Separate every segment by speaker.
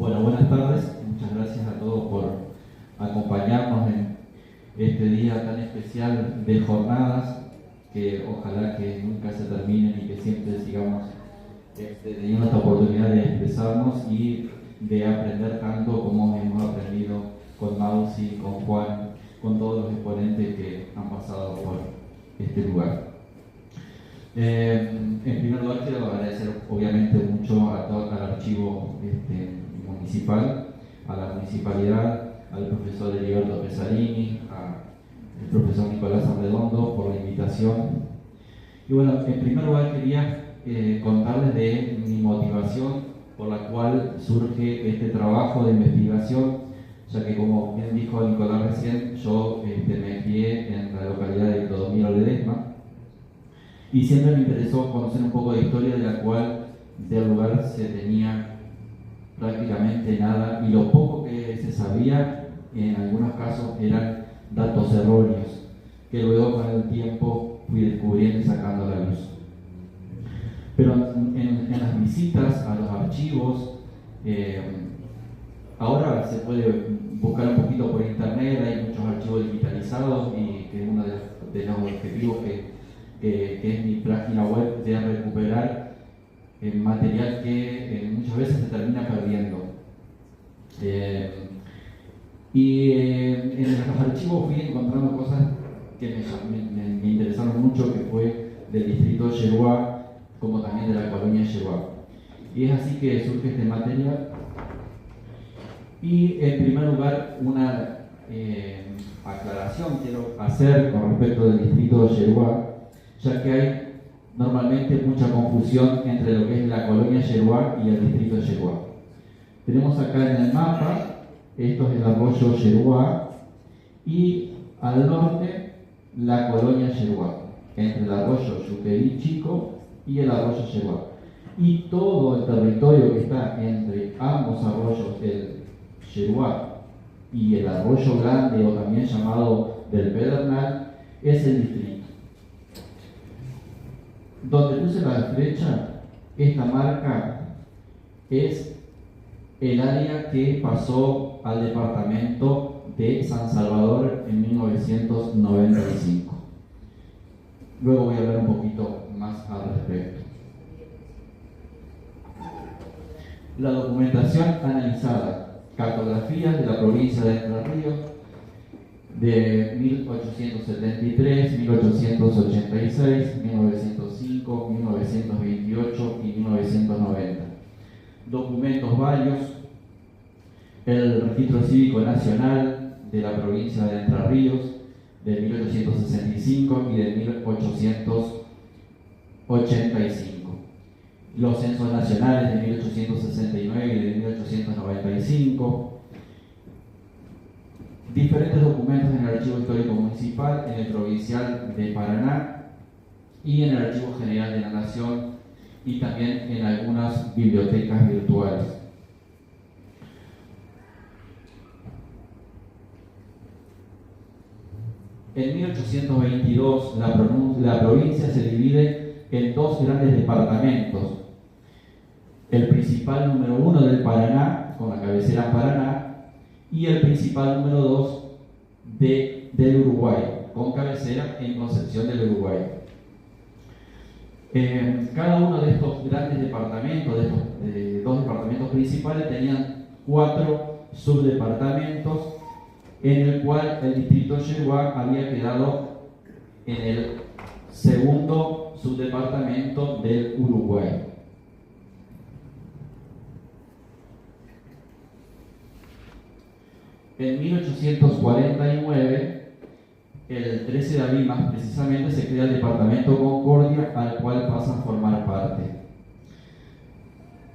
Speaker 1: Bueno, buenas tardes. Muchas gracias a todos por acompañarnos en este día tan especial de jornadas, que ojalá que nunca se terminen y que siempre sigamos teniendo esta oportunidad de expresarnos y de aprender tanto como hemos aprendido con Mausi, con Juan, con todos los exponentes que han pasado por este lugar. En primer lugar, quiero agradecer obviamente mucho al archivo municipal, a la municipalidad, al profesor Heriberto Pesarini, al profesor Nicolás Arredondo por la invitación. Y bueno, en primer lugar quería contarles de mi motivación por la cual surge este trabajo de investigación, ya que como bien dijo Nicolás recién, yo me crié en la localidad de Clodomiro Ledesma, y siempre me interesó conocer un poco de historia, de la cual del lugar se tenía prácticamente nada, y lo poco que se sabía en algunos casos eran datos erróneos que luego con el tiempo fui descubriendo y sacando a la luz. Pero en las visitas a los archivos, ahora se puede buscar un poquito por internet, hay muchos archivos digitalizados, y que es uno de los objetivos que es mi página web, de recuperar material que muchas veces se termina perdiendo. En los archivos fui encontrando cosas que me interesaron mucho, que fue del distrito de Yeruá, como también de la colonia Yeruá. Y es así que surge este material. Y en primer lugar, una aclaración quiero hacer con respecto del distrito de Yeruá, ya que hay normalmente mucha confusión entre lo que es la colonia Yeruá y el distrito de Yeruá. Tenemos acá en el mapa, esto es el arroyo Yeruá, y al norte la colonia Yeruá, entre el arroyo Yuquerí Chico y el arroyo Yeruá. Y todo el territorio que está entre ambos arroyos, el Yeruá y el arroyo grande, o también llamado del Pedernal, es el distrito. Donde puse la flecha, esta marca es el área que pasó al departamento de San Salvador en 1995. Luego voy a hablar un poquito más al respecto. La documentación analizada: cartografías de la provincia de Entre Ríos de 1873, 1886, 1905, 1928 y 1990. Documentos varios: el Registro Cívico Nacional de la provincia de Entre Ríos de 1865 y de 1885. Los censos nacionales de 1869 y de 1895. Diferentes documentos en el Archivo Histórico Municipal, en el Provincial de Paraná y en el Archivo General de la Nación, y también en algunas bibliotecas virtuales. En 1822 la provincia se divide en dos grandes departamentos: el principal número 1 del Paraná, con la cabecera en Paraná, y el principal número 2 del Uruguay, con cabecera en Concepción del Uruguay. Cada uno de estos grandes departamentos, de estos dos departamentos principales, tenían 4 subdepartamentos, en el cual el distrito de Yeruá había quedado en el segundo subdepartamento del Uruguay. En 1849, el 13 de abril más precisamente, se crea el departamento Concordia, al cual pasa a formar parte.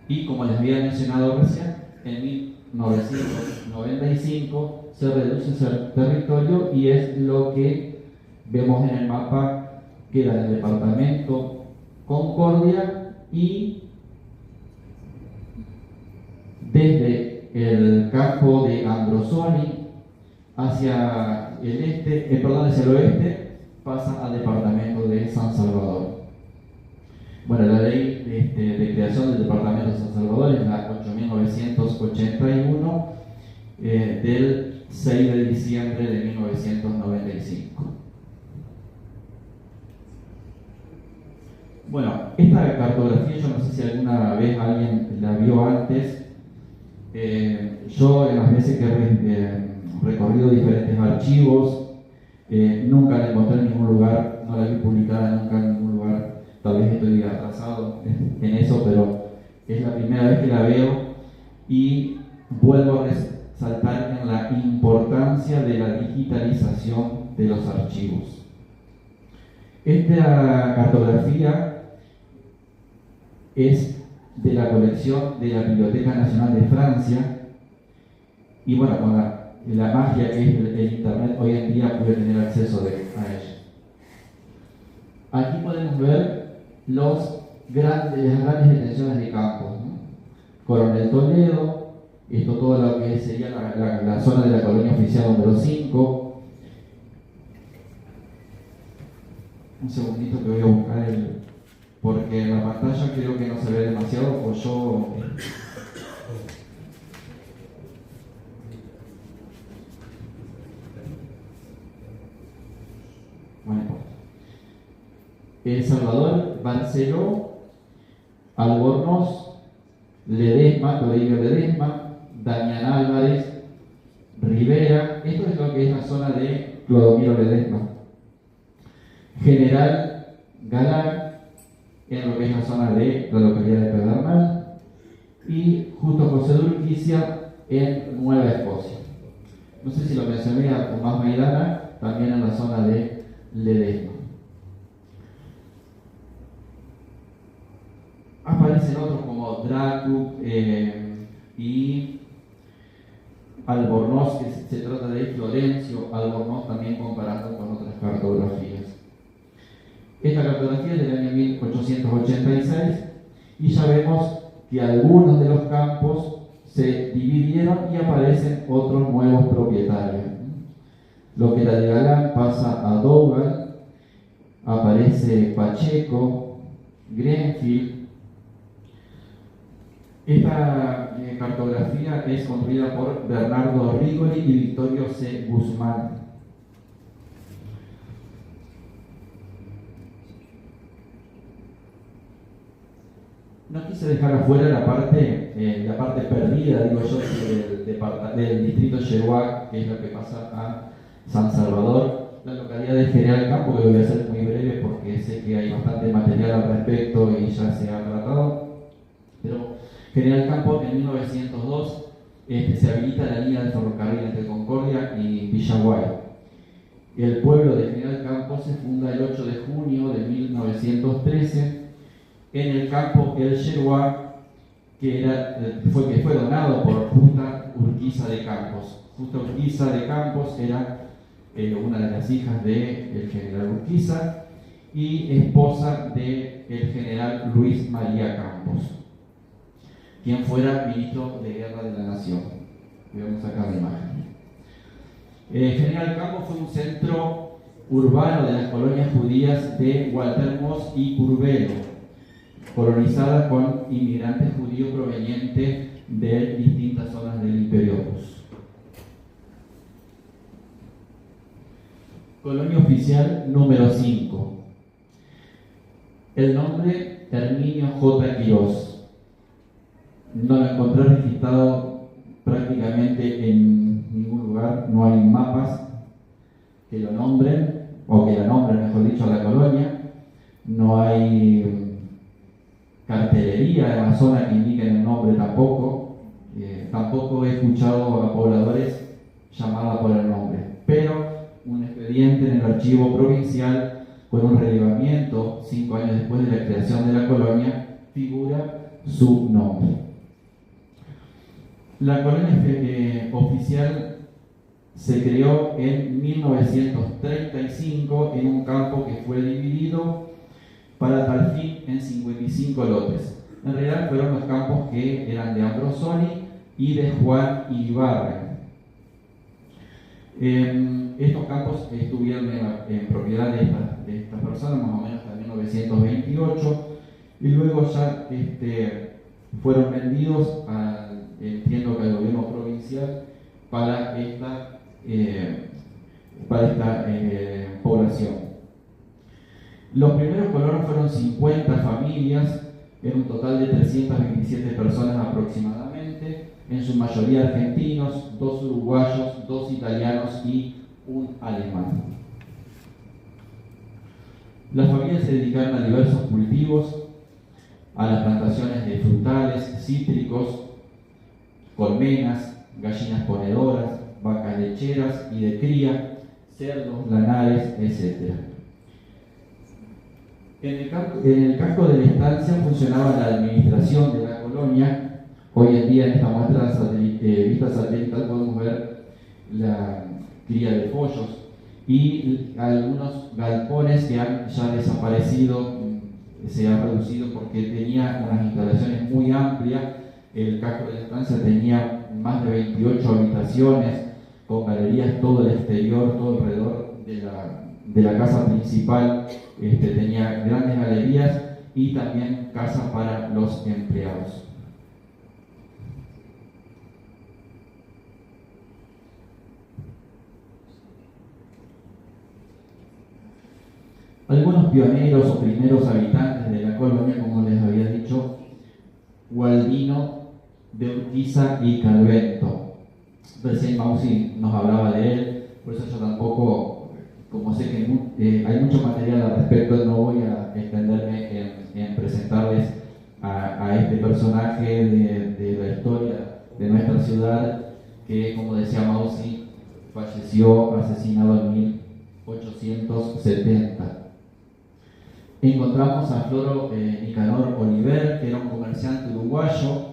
Speaker 1: Y como les había mencionado recién, en 1995 se reduce ese territorio, y es lo que vemos en el mapa, que era el departamento Concordia, y desde el campo de Ambrosoni hacia el hacia el oeste, pasa al departamento de San Salvador. Bueno, la ley de creación del departamento de San Salvador es la 8.980 del 6 de diciembre de 1995. Bueno, esta cartografía yo no sé si alguna vez alguien la vio antes. Yo en las veces que he recorrido diferentes archivos, nunca la encontré en ningún lugar, no la vi publicada nunca en ningún lugar. Tal vez estoy atrasado en eso, pero es la primera vez que la veo y vuelvo a resaltar en la importancia de la digitalización de los archivos. Esta cartografía es de la colección de la Biblioteca Nacional de Francia y bueno, con la magia que es el internet hoy en día puede tener acceso a ella. Aquí podemos ver las grandes extensiones de campos, ¿no? Coronel Toledo, esto todo lo que sería la zona de la colonia oficial número 5. Un segundito que voy a buscar porque en la pantalla creo que no se ve demasiado, pues yo... Bueno, El Salvador, Barceló, Albornoz, Ledesma, Toribio Ledesma, Damián Álvarez, Rivera, esto es lo que es la zona de Clodomiro Ledesma. General Galán, en lo que es la zona de la localidad de Pedernal, y Justo José de Urquicia en Nueva Escocia. No sé si lo mencioné a Tomás Maidana, también en la zona de Ledesma. Aparecen otros como Dracu y Albornoz, que se trata de Florencio Albornoz, también comparando con otras cartografías. Esta cartografía es del año 1886 y ya vemos que algunos de los campos se dividieron y aparecen otros nuevos propietarios. Lo que era de Galán pasa a Dougal, aparece Pacheco, Grenfield. Esta cartografía es construida por Bernardo Rigoli y Victorio C. Guzmán. No quise dejar afuera la parte perdida, digo yo, del distrito Yeruac, que es lo que pasa a San Salvador, la localidad de General Campo, que lo voy a hacer muy breve porque sé que hay bastante material al respecto y ya se ha tratado. Pero General Campo en 1902 se habilita la línea de ferrocarril entre Concordia y Villaguay. El pueblo de General Campo se funda el 8 de junio de 1913 en el campo El Yeruac, que fue donado por Justa Urquiza de Campos. Justa Urquiza de Campos era una de las hijas del general Urquiza y esposa del general Luis María Campos, quien fuera ministro de Guerra de la Nación. Vemos acá la imagen. General Campos fue un centro urbano de las colonias judías de Waltermoz y Curbelo, colonizadas con inmigrantes judíos provenientes de distintas zonas del Imperio Rus. Colonia oficial número 5. El nombre Herminio J. Quirós. No lo encontré registrado prácticamente en ningún lugar, no hay mapas que lo nombren, o que la nombren, mejor dicho, a la colonia. No hay cartelería en la zona que indiquen el nombre tampoco. Tampoco he escuchado a pobladores llamados por el nombre, pero un expediente en el archivo provincial con un relevamiento 5 años después de la creación de la colonia figura su nombre. La colonia oficial se creó en 1935 en un campo que fue dividido para tal fin en 55 lotes. En realidad fueron los campos que eran de Ambrosoli y de Juan Ibarra. Estos campos estuvieron en propiedad de estas personas más o menos hasta 1928 y luego ya fueron vendidos entiendo que al gobierno provincial para esta población. Los primeros colonos fueron 50 familias, en un total de 327 personas aproximadamente, en su mayoría argentinos, 2 uruguayos, 2 italianos y un alemán. Las familias se dedicaron a diversos cultivos, a las plantaciones de frutales, cítricos, colmenas, gallinas ponedoras, vacas lecheras y de cría, cerdos, lanares, etc. En el casco de la estancia funcionaba la administración de la colonia. Hoy en día en esta muestra vista satelital podemos ver la cría de pollos y algunos galpones que han ya desaparecido, se ha reducido porque tenía unas instalaciones muy amplias. El casco de la estancia tenía más de 28 habitaciones con galerías todo el exterior, todo alrededor de la casa principal. Tenía grandes galerías y también casa para los empleados. Algunos pioneros o primeros habitantes de la colonia, como les había dicho, Gualdino de Urquiza y Calvento. Recién Mausi nos hablaba de él, por eso yo tampoco, como sé que hay mucho material al respecto, no voy a extenderme en presentarles a este personaje de la historia de nuestra ciudad, que, como decía Mausi, falleció asesinado en 1870. Encontramos a Floro Nicanor Oliver, que era un comerciante uruguayo,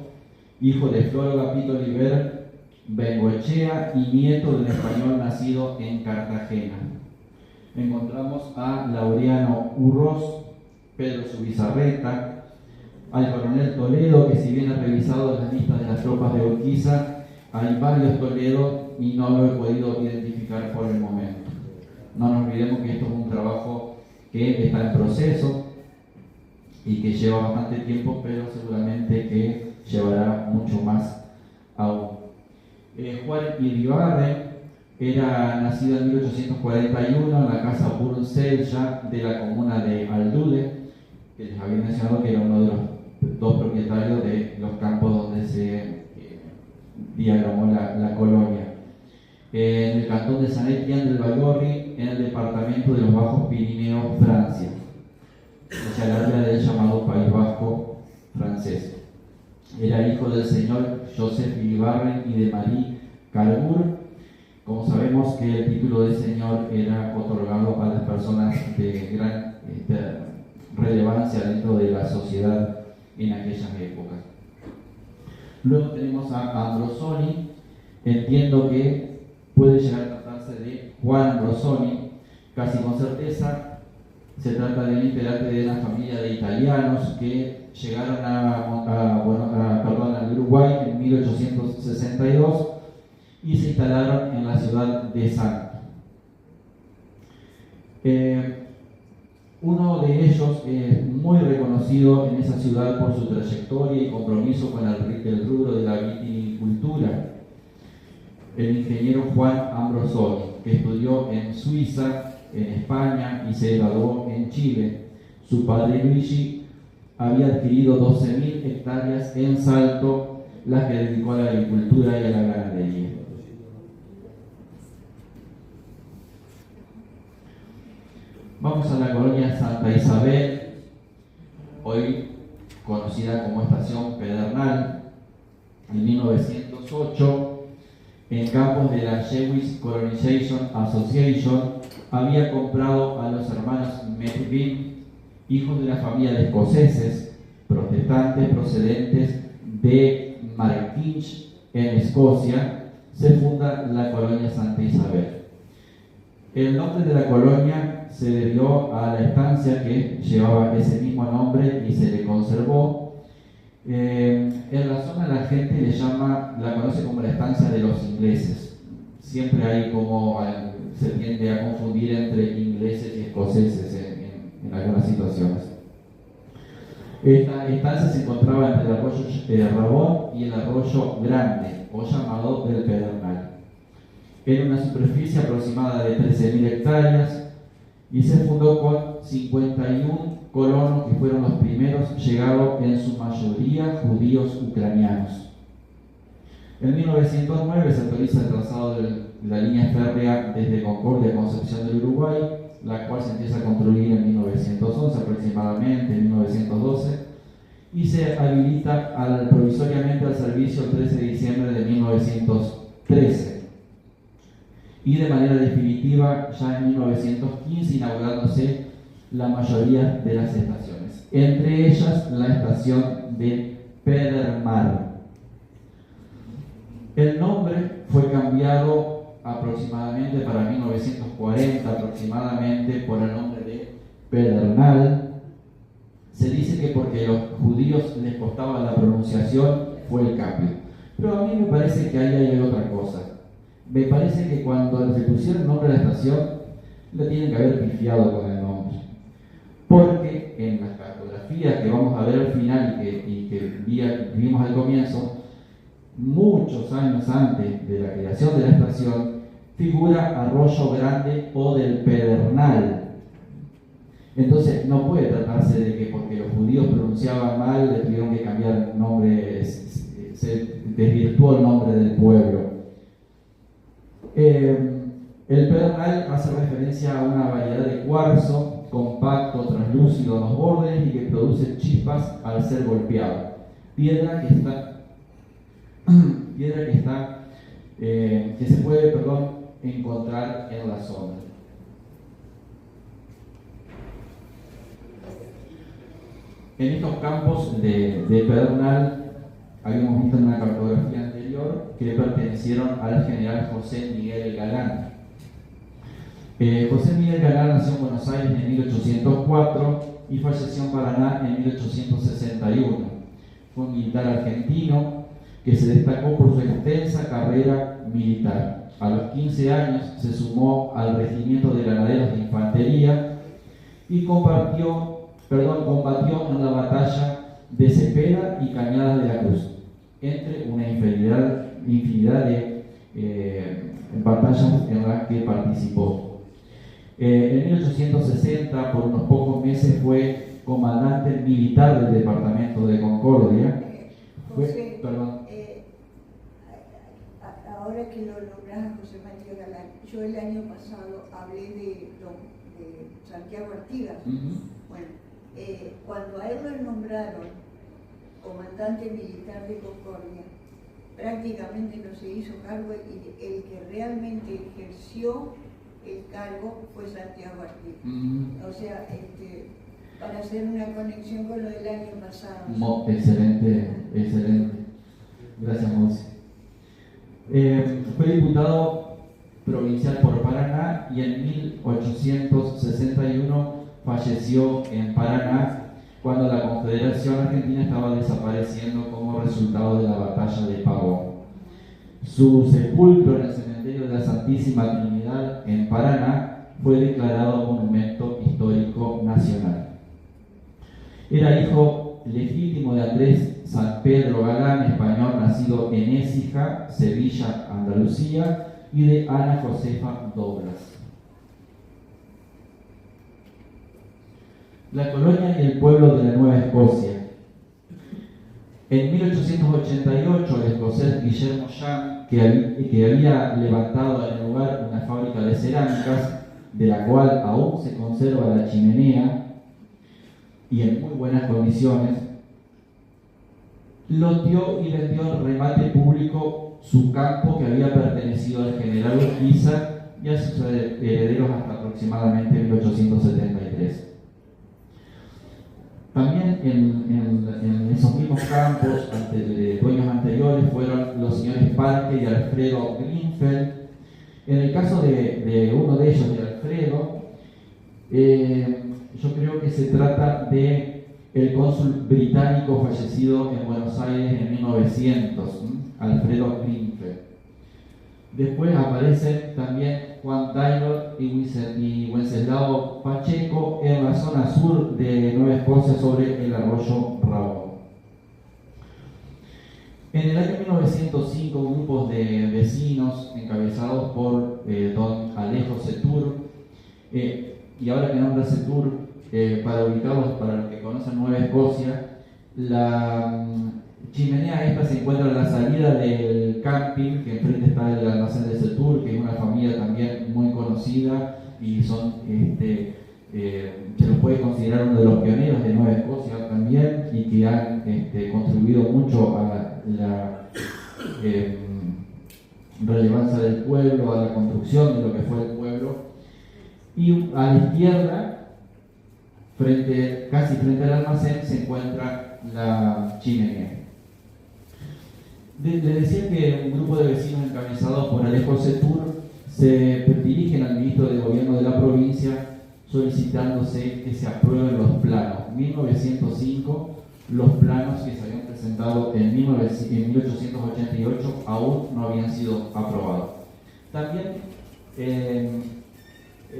Speaker 1: hijo de Floro Gapito Oliver Bengoechea y nieto de un español nacido en Cartagena. Encontramos a Laureano Urroz, Pedro Subizarreta, al coronel Toledo, que si bien ha revisado las listas de las tropas de Urquiza, hay varios Toledo y no lo he podido identificar por el momento. No nos olvidemos que esto es un trabajo que está en proceso y que lleva bastante tiempo, pero seguramente que llevará mucho más aún. Juan Iribarren era nacido en 1841 en la casa Burnsella de la comuna de Aldude, que les había mencionado que era uno de los 2 propietarios de los campos donde se diagramó la colonia. En el cantón de San Etienne del Baigorri, en el departamento de los Bajos Pirineos, Francia, hacia el área del llamado País Vasco francés. Era hijo del señor Joseph Iribarren y de Marie Calbour. Como sabemos que el título de señor era otorgado a las personas de gran relevancia dentro de la sociedad en aquellas épocas. Luego tenemos a Ambrosoni. Entiendo que puede llegar a tratarse de Juan Ambrosoni, casi con certeza. Se trata de un integrante de una familia de italianos que llegaron al Uruguay en 1862 y se instalaron en la ciudad de Salta. Uno de ellos es muy reconocido en esa ciudad por su trayectoria y compromiso con el rubro de la viticultura, el ingeniero Juan Ambrosoni, que estudió en Suiza, en España y se graduó en Chile. Su padre Luigi había adquirido 12.000 hectáreas en Salto, las que dedicó a la agricultura y a la ganadería. Vamos a la colonia Santa Isabel, hoy conocida como Estación Pedernal. En 1908, en campos de la Jewish Colonization Association, había comprado a los hermanos Medvin, hijos de una familia de escoceses protestantes procedentes de Martinch, en Escocia. Se funda la colonia Santa Isabel. El nombre de la colonia se debió a la estancia que llevaba ese mismo nombre y se le conservó. En la zona la gente la conoce como la estancia de los ingleses. Siempre hay se tiende a confundir entre ingleses y escoceses en algunas situaciones. Esta estancia se encontraba entre el arroyo Rabón y el arroyo Grande, o llamado del Pedernal. en una superficie aproximada de 13.000 hectáreas y se fundó con 51 colonos que fueron los primeros llegados, en su mayoría judíos ucranianos. En 1909 se autoriza el trazado de la línea férrea desde Concordia a Concepción del Uruguay, la cual se empieza a construir en 1911 aproximadamente, en 1912, y se habilita provisoriamente al servicio el 13 de diciembre de 1913 y de manera definitiva ya en 1915, inaugurándose la mayoría de las estaciones, entre ellas la estación de Pedernal. El nombre fue cambiado aproximadamente para 1940 aproximadamente por el nombre de Pedernal. Se dice que porque a los judíos les costaba la pronunciación fue el cambio, pero a mí me parece que ahí hay otra cosa. Me parece que cuando se pusieron el nombre de la estación le tienen que haber pifiado con el nombre, porque en la cartografía que vamos a ver al final y que vimos al comienzo, muchos años antes de la creación de la estación, figura Arroyo Grande o del Pedernal. Entonces no puede tratarse de que porque los judíos pronunciaban mal le tuvieron que cambiar el nombre, se desvirtuó el nombre del pueblo. El Pedernal hace referencia a una variedad de cuarzo compacto, translúcido en los bordes y que produce chispas al ser golpeado. Piedra que se puede encontrar en la zona. En estos campos de Pedernal, habíamos visto en una cartografía anterior que le pertenecieron al general José Miguel Galán. José Miguel Galán nació en Buenos Aires en 1804 y falleció en Paraná en 1861. Fue un militar argentino que se destacó por su extensa carrera militar. A los 15 años se sumó al regimiento de granaderos de infantería y combatió en la batalla de Cepeda y Cañadas de la Cruz, entre una infinidad de batallas en las que participó. En 1860, por unos pocos meses, fue comandante militar del departamento de Concordia.
Speaker 2: José, ahora que lo nombras a José María Galán, yo el año pasado hablé de Santiago Artigas. Bueno, cuando a él lo nombraron comandante militar de Concordia, prácticamente no se hizo cargo y el que realmente ejerció el cargo fue Santiago Artigas. O sea, para hacer una conexión con lo del año pasado.
Speaker 1: Excelente. Gracias, Monse. Fue diputado provincial por Paraná y en 1861 falleció en Paraná cuando la Confederación Argentina estaba desapareciendo como resultado de la batalla de Pavón. Su sepulcro en el cementerio de la Santísima Trinidad en Paraná fue declarado Monumento Histórico Nacional. Era hijo legítimo de Andrés San Pedro Galán, español nacido en Écija, Sevilla, Andalucía, y de Ana Josefa Doblas. La colonia y el pueblo de la Nueva Escocia. En 1888, el escocés Guillermo Young, que había levantado en el lugar una fábrica de cerámicas, de la cual aún se conserva la chimenea y en muy buenas condiciones, loteó y vendió en remate público su campo que había pertenecido al general Urquiza y a sus herederos hasta aproximadamente 1873. También en esos mismos campos, de dueños anteriores, fueron los señores Parque y Alfredo Greenfeld. En el caso de uno de ellos, de Alfredo, yo creo que se trata de el cónsul británico fallecido en Buenos Aires en 1900, Alfredo Greenfeld. Después aparecen también Juan Taylor y Wenceslao Pacheco en la zona sur de Nueva Escocia sobre el arroyo Rabón. En el año 1905, grupos de vecinos encabezados por Y ahora que nombra ese tour, para ubicarlos, para los que conocen Nueva Escocia, la chimenea esta se encuentra a la salida del camping, que enfrente está el almacén de Setur, que es una familia también muy conocida y son, se los puede considerar uno de los pioneros de Nueva Escocia también, y que han contribuido mucho a la relevancia del pueblo, a la construcción de lo que fue el pueblo. Y a la izquierda, casi frente al almacén, se encuentra la chimenea. Le decía que un grupo de vecinos encabezados por Alejo Setur se dirigen al ministro de Gobierno de la provincia solicitándose que se aprueben los planos. En 1905, los planos que se habían presentado en 1888 aún no habían sido aprobados. También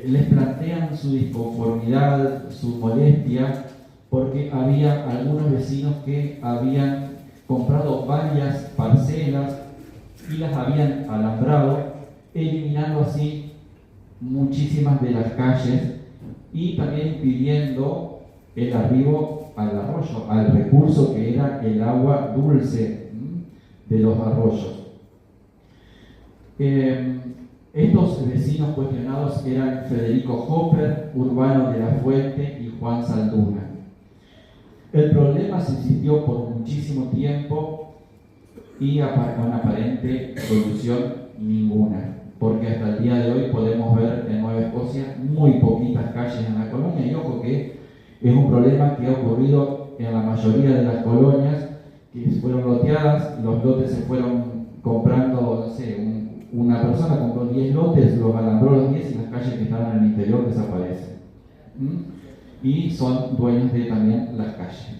Speaker 1: les plantean su disconformidad, su molestia, porque había algunos vecinos que habían comprado varias parcelas y las habían alambrado, eliminando así muchísimas de las calles y también impidiendo el arribo al arroyo, al recurso que era el agua dulce de los arroyos. Estos vecinos cuestionados eran Federico Hopper, Urbano de la Fuente y Juan Salduna. El problema se insistió por muchísimo tiempo y con aparente solución ninguna, porque hasta el día de hoy podemos ver en Nueva Escocia muy poquitas calles en la colonia, y ojo que es un problema que ha ocurrido en la mayoría de las colonias que fueron loteadas. Los lotes se fueron comprando, no sé, una persona compró 10 lotes, los alambró los 10 y las calles que estaban en el interior desaparecen. Y son dueños de también las calles.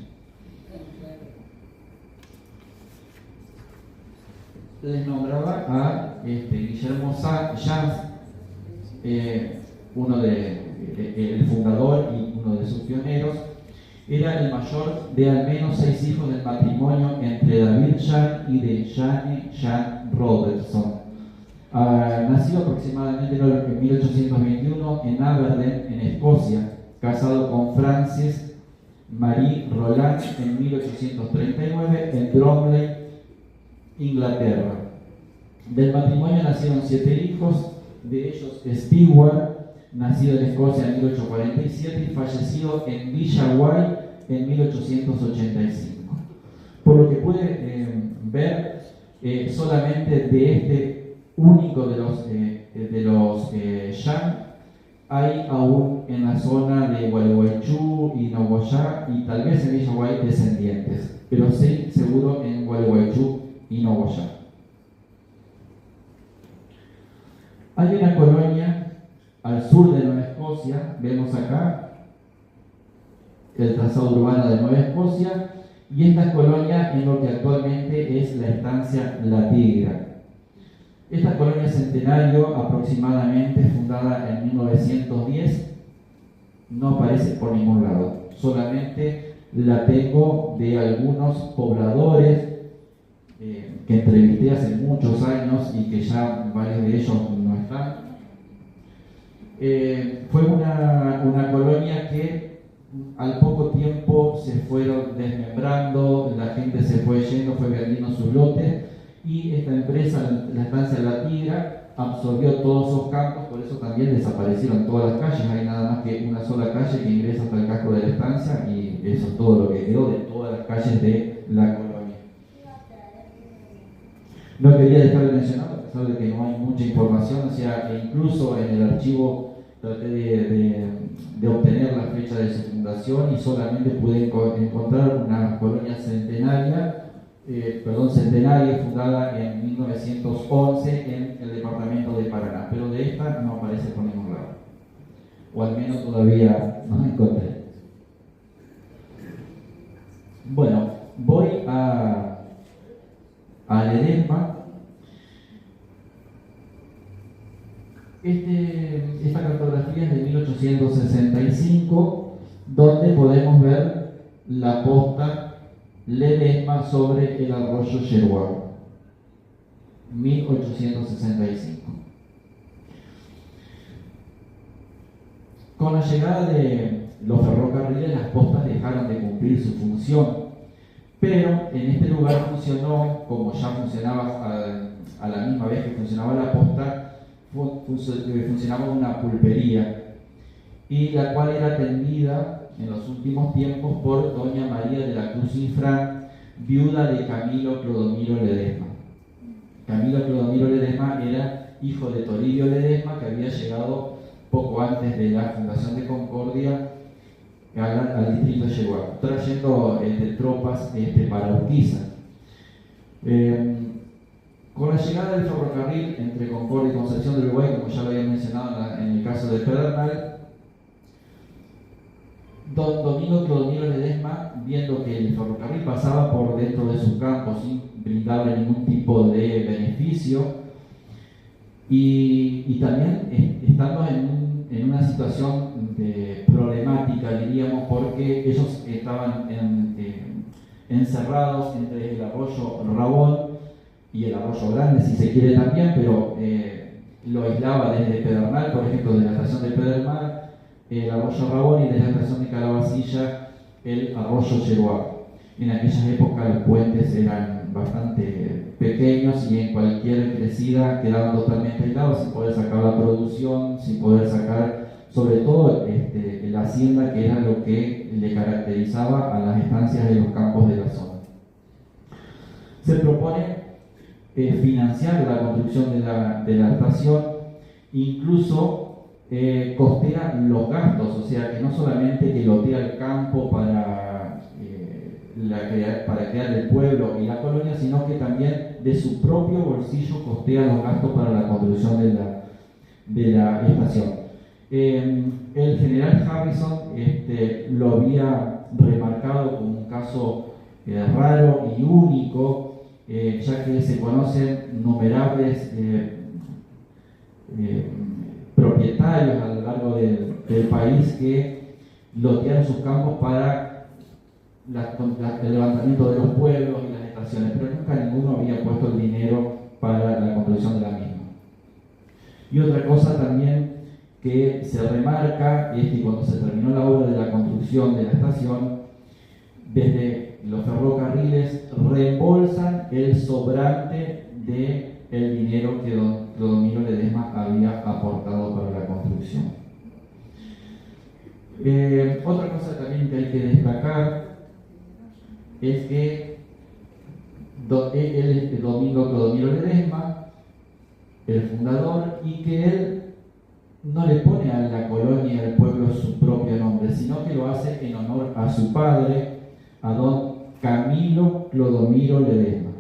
Speaker 1: Les nombraba a Guillermo Jans, el fundador y uno de sus pioneros. Era el mayor de al menos 6 hijos del matrimonio entre David Jan y de Jane Jan Robertson. Nacido aproximadamente en 1821 en Aberdeen, en Escocia, casado con Frances Marie Roland en 1839 en Bromley, Inglaterra. Del matrimonio nacieron 7 hijos, de ellos Stewart, nacido en Escocia en 1847 y fallecido en Villa White en 1885. Por lo que puede ver, solamente de este único de los Jan hay aún en la zona de Gualeguaychú y Nogoyá, y tal vez en Villa White descendientes, pero sí seguro en Gualeguaychú y Nogoyá. Hay una colonia al sur de Nueva Escocia, vemos acá el trazado urbano de Nueva Escocia, y esta colonia es lo que actualmente es la estancia La Tigra. Esta colonia centenario, aproximadamente fundada en 1910, no aparece por ningún lado. Solamente la tengo de algunos pobladores que entrevisté hace muchos años y que ya varios de ellos no están. Fue una colonia que al poco tiempo se fueron desmembrando, la gente se fue yendo, fue vendiendo sus lotes, y esta empresa, la estancia La Tigra, absorbió todos esos campos, por eso también desaparecieron todas las calles. Hay nada más que una sola calle que ingresa hasta el casco de la estancia, y eso es todo lo que quedó de todas las calles de la colonia. No quería dejar de mencionar, a pesar de que no hay mucha información, o sea, incluso en el archivo traté de obtener la fecha de su fundación y solamente pude encontrar una colonia centenaria fundada en 1911 en el departamento de Paraná, pero de esta no aparece por ningún lado, o al menos todavía no la encontré. Bueno, voy a Ledesma. Esta cartografía es de 1865, donde podemos ver la posta Ledesma sobre el arroyo Yeruá, 1865. Con la llegada de los ferrocarriles, las postas dejaron de cumplir su función, pero en este lugar funcionó, como ya funcionaba a la misma vez que funcionaba la posta, funcionaba una pulpería, y la cual era atendida en los últimos tiempos por doña María de la Cruz Infran, viuda de Camilo Clodomiro Ledesma. Camilo Clodomiro Ledesma era hijo de Toribio Ledesma, que había llegado poco antes de la fundación de Concordia al distrito de Yeguá, trayendo tropas para Urquiza. Con la llegada del ferrocarril entre Concordia y Concepción del Uruguay, como ya lo había mencionado en el caso de Pedernal, don Domingo Clodomiro Ledesma, viendo que el ferrocarril pasaba por dentro de su campo sin brindarle ningún tipo de beneficio, y también estando en una situación problemática, diríamos, porque ellos estaban encerrados entre el arroyo Rabón y el arroyo Grande, si se quiere también, pero lo aislaba desde Pedernal, por ejemplo, de la estación de Pedernal, el arroyo Rabón, y de la estación de Calabacilla, el arroyo Yeguá. En aquellas épocas los puentes eran bastante pequeños y en cualquier crecida quedaban totalmente aislados, sin poder sacar la producción, sin poder sacar sobre todo la hacienda, que era lo que le caracterizaba a las estancias de los campos de la zona. Se propone financiar la construcción de la estación, incluso costea los gastos, o sea que no solamente que lotea el campo para crear el pueblo y la colonia, sino que también de su propio bolsillo costea los gastos para la construcción de la estación. El general Harrison lo había remarcado como un caso raro y único, ya que se conocen innumerables propietarios a lo largo del país que lotearon sus campos para el levantamiento de los pueblos y las estaciones, pero nunca ninguno había puesto el dinero para la construcción de la misma. Y otra cosa también que se remarca es que cuando se terminó la obra de la construcción de la estación, desde los ferrocarriles reembolsan el sobrante del dinero que don Clodomiro Ledesma había aportado para la construcción. Otra cosa también que hay que destacar es que él es Domingo Clodomiro Ledesma, el fundador, y que él no le pone a la colonia y al pueblo su propio nombre, sino que lo hace en honor a su padre, a don Camilo Clodomiro Ledesma.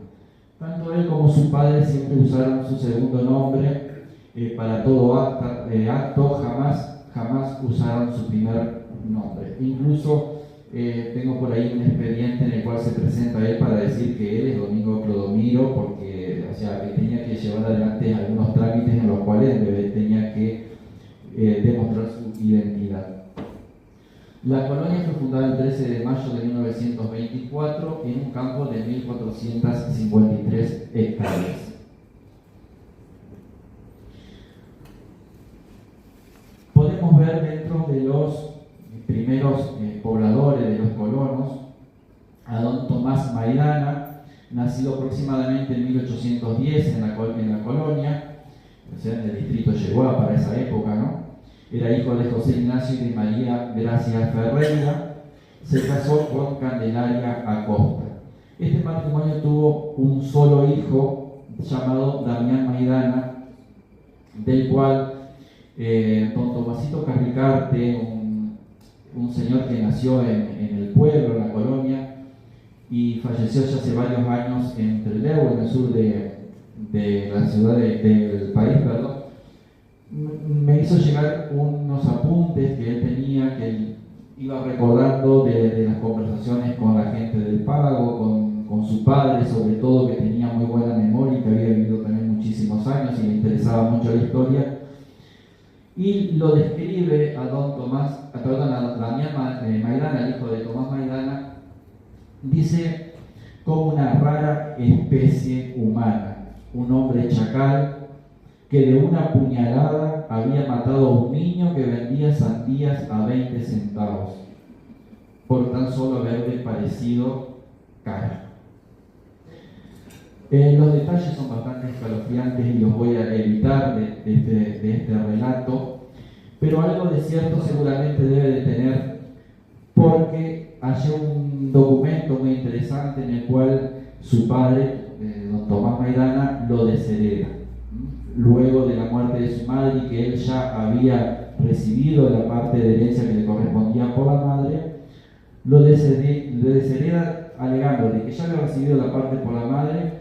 Speaker 1: Tanto él como su padre siempre usaron su segundo nombre para todo acto, jamás usaron su primer nombre. Incluso tengo por ahí un expediente en el cual se presenta él para decir que él es Domingo Clodomiro, porque que tenía que llevar adelante algunos trámites en los cuales él tenía que demostrar su identidad. La colonia fue fundada el 13 de mayo de 1924 en un campo de 1.453 hectáreas. Podemos ver dentro de los primeros pobladores, de los colonos, a don Tomás Maidana, nacido aproximadamente en 1810 en la colonia, o sea, en el distrito de Yeguá para esa época, ¿no? Era hijo de José Ignacio y de María Gracia Ferreira. Se casó con Candelaria Acosta. Este matrimonio tuvo un solo hijo llamado Damián Maidana, del cual don Tomasito Carricarte, un señor que nació en el pueblo, en la colonia, y falleció ya hace varios años en Trelew, en el sur de la ciudad del país, perdón, me hizo llegar unos apuntes que él tenía, que él iba recordando de las conversaciones con la gente del pago, con su padre, sobre todo, que tenía muy buena memoria y que había vivido también muchísimos años y le interesaba mucho la historia. Y lo describe a Damián Maidana, el hijo de Tomás Maidana, dice como una rara especie humana, un hombre chacal que de una puñalada había matado a un niño que vendía sandías a 20 centavos, por tan solo haberle parecido cara. Los detalles son bastante escalofriantes y los voy a evitar de este relato, pero algo de cierto seguramente debe de tener, porque hallé un documento muy interesante en el cual su padre, don Tomás Maidana, lo deshereda. Luego de la muerte de su madre y que él ya había recibido la parte de herencia que le correspondía por la madre, lo deshereda alegando de que ya había recibido la parte por la madre,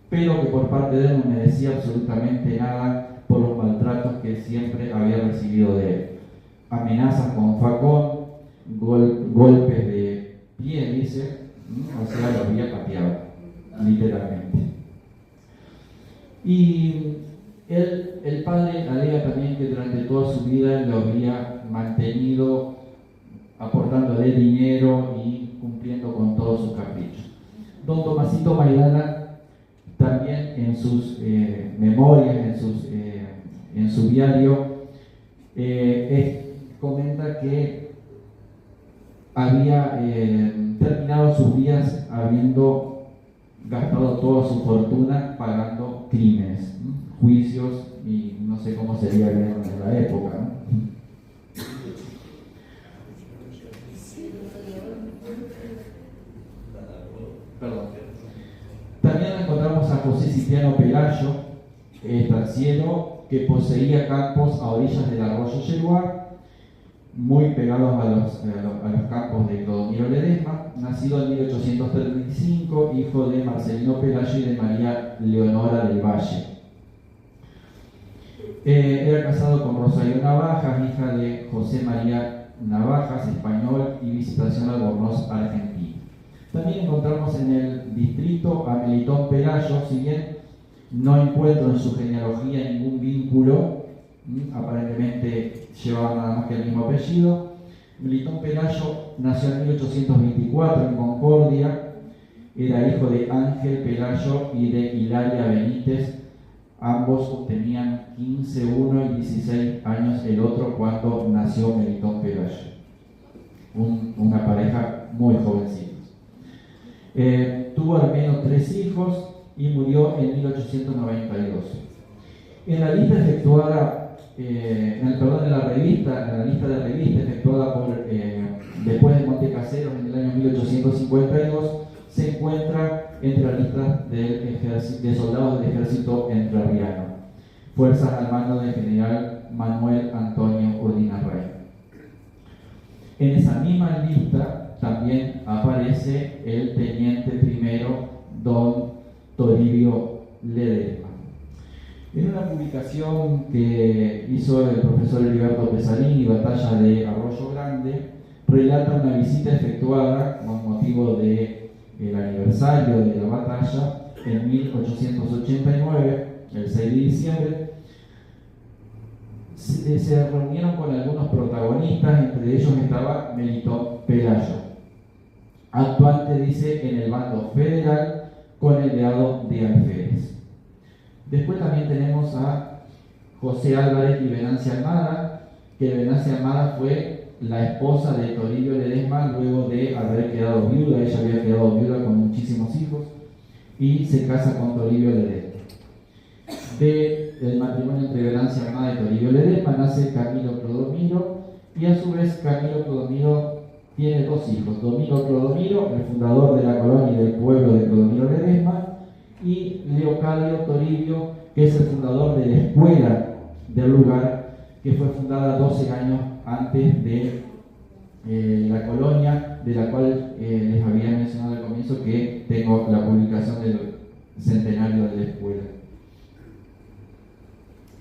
Speaker 1: pero que por parte de él no merecía absolutamente nada por los maltratos que siempre había recibido de él. Amenazas con facón, golpes de pie, dice, o sea, lo había pateado, literalmente. Y el padre alega también que durante toda su vida lo había mantenido aportándole dinero y cumpliendo con todos sus caprichos. Don Tomasito Maidana también en sus memorias, en su diario, comenta que había terminado sus días habiendo gastado toda su fortuna pagando crímenes, juicios, y no sé cómo sería en la época, ¿no? Perdón. También encontramos a José Cipriano Pelayo, estanciero, que poseía campos a orillas del arroyo Yeruá, muy pegados a los campos de Clodomiro Ledesma, nacido en 1835, hijo de Marcelino Pelayo y de María Leonora del Valle. Era casado con Rosario Navajas, hija de José María Navajas, español, y Visitación Albornoz, argentina. También encontramos en el distrito a Melitón Pelayo, si bien no encuentro en su genealogía ningún vínculo, aparentemente llevaba nada más que el mismo apellido. Melitón Pelayo nació en 1824 en Concordia, era hijo de Ángel Pelayo y de Hilaria Benítez. Ambos tenían 15 uno y 16 años el otro cuando nació Melitón Pelayo. Una pareja muy jovencita. Tuvo al menos 3 hijos y murió en 1892. En la lista efectuada, en la lista de revista efectuada después de Montecaseros en el año 1852, se encuentra entre la lista de soldados del ejército entrerriano, fuerzas al mando del general Manuel Antonio Urdinarrey. En esa misma lista también aparece el teniente primero don Toribio Ledesma. En una publicación que hizo el profesor Heriberto Pesalini, Batalla de Arroyo Grande, relata una visita efectuada con motivo del aniversario de la batalla en 1889, el 6 de diciembre. Se reunieron con algunos protagonistas, entre ellos estaba Melitón Pelayo, actuante, dice, en el bando federal con el grado de alférez. Después también tenemos a José Álvarez y Venancia Almada, que Venancia Almada fue la esposa de Toribio Ledesma luego de haber quedado viuda. Ella había quedado viuda con muchísimos hijos y se casa con Toribio Ledesma. Del matrimonio entre Venancia Almada y Toribio Ledesma nace Camilo Clodomiro, y a su vez Camilo Clodomiro tiene 2 hijos: Domingo Clodomiro, el fundador de la colonia y del pueblo de Clodomiro Ledesma, y Leocadio Toribio, que es el fundador de la escuela del lugar, que fue fundada 12 años antes de la colonia, de la cual les había mencionado al comienzo que tengo la publicación del centenario de la escuela.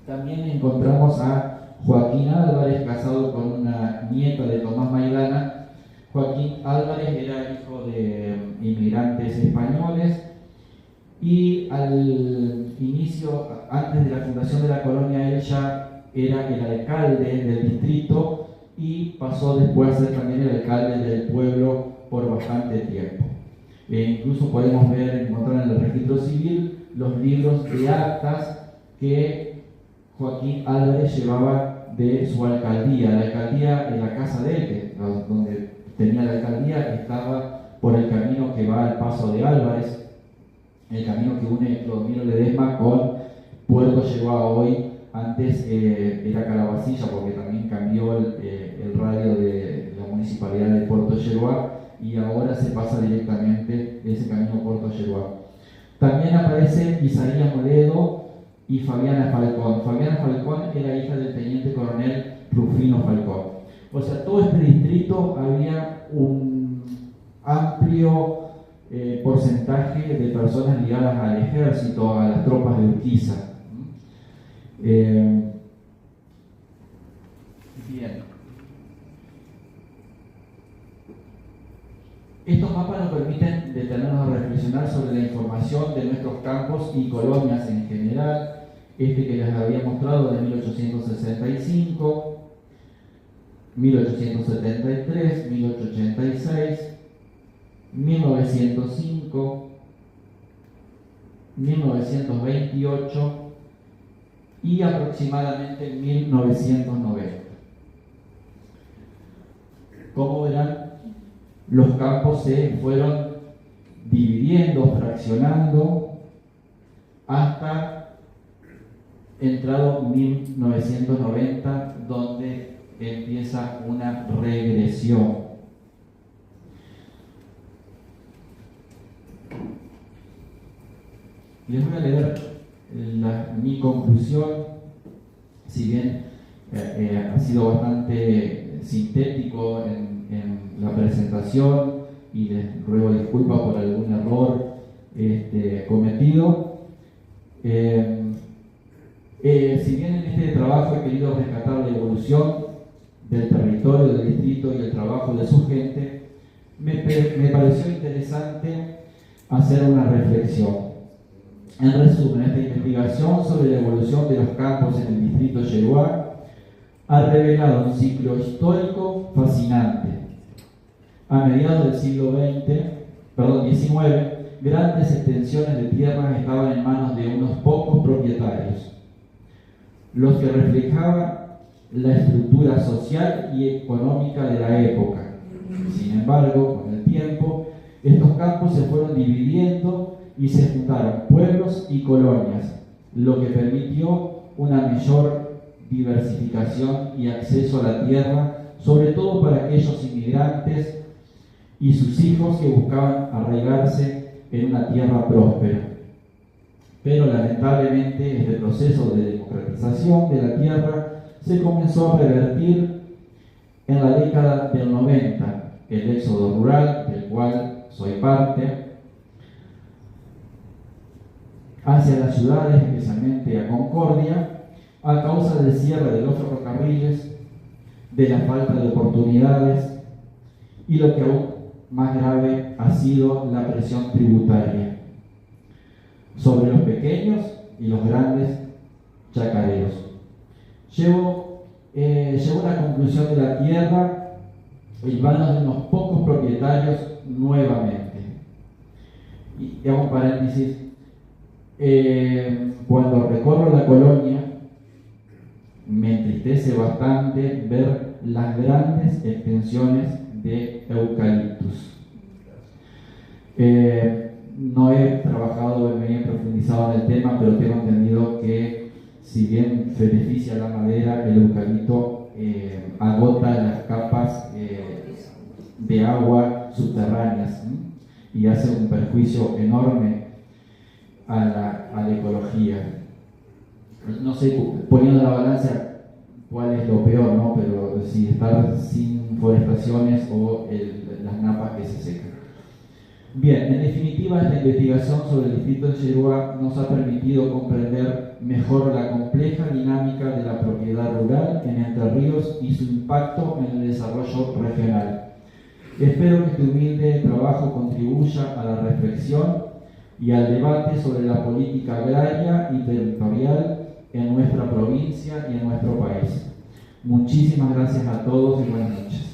Speaker 1: También encontramos a Joaquín Álvarez, casado con una nieta de Tomás Maidana. Joaquín Álvarez era hijo de inmigrantes españoles y al inicio, antes de la fundación de la colonia, él ya era el alcalde del distrito y pasó después a ser también el alcalde del pueblo por bastante tiempo. Incluso podemos encontrar en el registro civil los libros de actas que Joaquín Álvarez llevaba de su alcaldía. La alcaldía en la casa de él, donde tenía la alcaldía, estaba por el camino que va al Paso de Álvarez, el camino que une Clodomiro Ledesma con Puerto Yeguá hoy. Antes era Calabacilla, porque también cambió el radio de la municipalidad de Puerto Yeguá, y ahora se pasa directamente ese camino a Puerto Yeguá. También aparece Isaías Moledo y Fabiana Falcón. Fabiana Falcón era hija del teniente coronel Rufino Falcón. O sea, todo este distrito había un amplio porcentaje de personas ligadas al ejército, a las tropas de Urquiza. Bien. Estos mapas nos permiten detenernos a reflexionar sobre la información de nuestros campos y colonias en general. Este que les había mostrado de 1865, 1873, 1886, 1905, 1928 y aproximadamente 1990. Como verán, los campos se fueron dividiendo, fraccionando, hasta entrado 1990, donde empieza una regresión. Les voy a leer mi conclusión, si bien ha sido bastante sintético en la presentación, y les ruego disculpas por algún error cometido. Si bien en este trabajo he querido rescatar la evolución del territorio, del distrito y el trabajo de su gente, me pareció interesante hacer una reflexión. En resumen, esta investigación sobre la evolución de los campos en el distrito Yeguá ha revelado un ciclo histórico fascinante. A mediados del siglo XIX, grandes extensiones de tierras estaban en manos de unos pocos propietarios, los que reflejaban la estructura social y económica de la época. Sin embargo, con el tiempo, estos campos se fueron dividiendo y se juntaron pueblos y colonias, lo que permitió una mayor diversificación y acceso a la tierra, sobre todo para aquellos inmigrantes y sus hijos que buscaban arraigarse en una tierra próspera. Pero lamentablemente este proceso de democratización de la tierra se comenzó a revertir en la década del 90, el éxodo rural, del cual soy parte, hacia las ciudades, especialmente a Concordia, a causa del cierre de los ferrocarriles, de la falta de oportunidades y lo que aún más grave ha sido la presión tributaria sobre los pequeños y los grandes chacareros. Llevo una conclusión de la tierra en manos de unos pocos propietarios nuevamente. Y hago un paréntesis. Cuando recorro la colonia, me entristece bastante ver las grandes extensiones de eucaliptus. No he trabajado, me he profundizado en el tema, pero tengo entendido que si bien beneficia la madera, el eucalipto agota las capas de agua subterráneas, y hace un perjuicio enorme a la ecología. No sé, poniendo la balanza, cuál es lo peor, ¿no? Pero si estar sin forestaciones o las napas que se secan. Bien, en definitiva, esta investigación sobre el distrito de Yeguá nos ha permitido comprender mejor la compleja dinámica de la propiedad rural en Entre Ríos y su impacto en el desarrollo regional. Espero que este humilde trabajo contribuya a la reflexión y al debate sobre la política agraria y territorial en nuestra provincia y en nuestro país. Muchísimas gracias a todos y buenas noches.